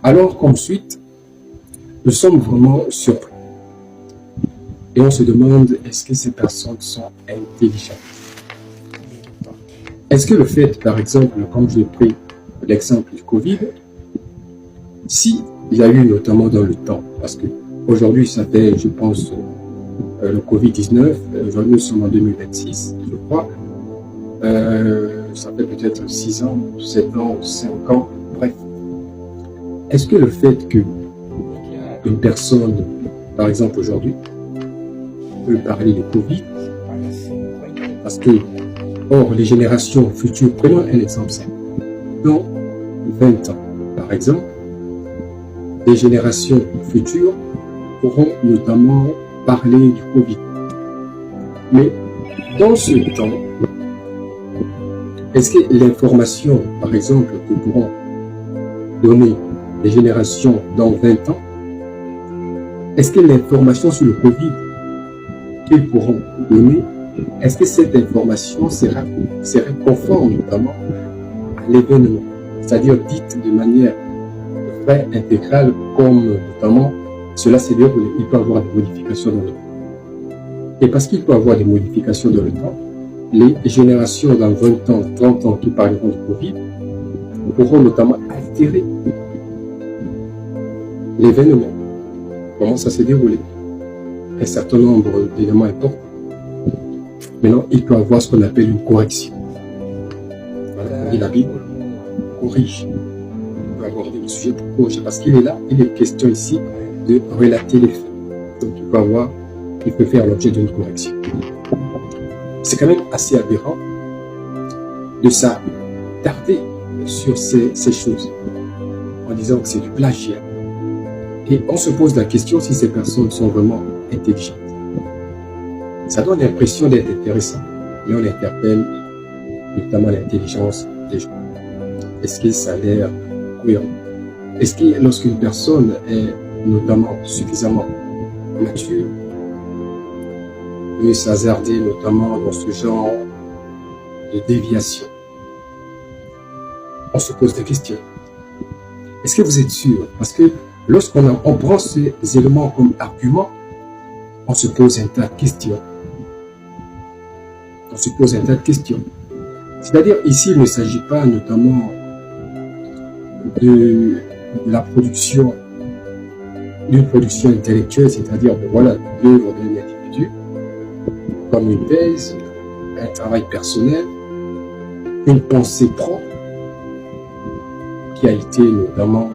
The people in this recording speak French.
Alors qu'ensuite, nous sommes vraiment surpris. Et on se demande, est-ce que ces personnes sont intelligentes? Est-ce que le fait, par exemple, comme j'ai pris l'exemple du Covid, si il y a eu notamment dans le temps, parce que aujourd'hui ça fait, je pense, le Covid-19, aujourd'hui nous sommes en 2026, je crois, ça fait peut-être 6 ans, 7 ans, 5 ans, bref. Est-ce que le fait que une personne, par exemple aujourd'hui, peut parler de Covid, parce que, or, les générations futures, prenons un exemple simple, dans 20 ans, par exemple, les générations futures pourront notamment parler du Covid. Mais dans ce temps, est-ce que l'information, par exemple, que pourront donner les générations dans 20 ans, est-ce que l'information sur le Covid qu'ils pourront donner, est-ce que cette information serait conforme notamment à l'événement, c'est-à-dire dite de manière vraie, intégrale, comme notamment cela s'est déroulé? Il peut y avoir des modifications dans le temps. Et parce qu'il peut y avoir des modifications dans le temps, les générations dans 20 ans, 30 ans qui parleront du Covid pourront notamment altérer l'événement, comment ça s'est déroulé, un certain nombre d'éléments importants. Maintenant, il peut y avoir ce qu'on appelle une correction. Voilà, et la Bible corrige. Il peut aborder le sujet pour corriger, parce qu'il est là, il est question ici de relater les faits. Donc il peut faire l'objet d'une correction. C'est quand même assez aberrant de s'attarder sur ces choses, en disant que c'est du plagiat. Et on se pose la question si ces personnes sont vraiment intelligentes. Ça donne l'impression d'être intéressant, mais on interpelle notamment l'intelligence des gens. Est-ce que ça a l'air cohérent? Est-ce que lorsqu'une personne est notamment suffisamment mature, peut s'hasarder notamment dans ce genre de déviation? On se pose des questions. Est-ce que vous êtes sûr? Parce que lorsqu'on prend ces éléments comme argument, on se pose un tas de questions. On se pose un tas de questions. C'est-à-dire, ici, il ne s'agit pas notamment de la production, d'une production intellectuelle, c'est-à-dire, voilà, l'œuvre d'un individu, comme une thèse, un travail personnel, une pensée propre, qui a été notamment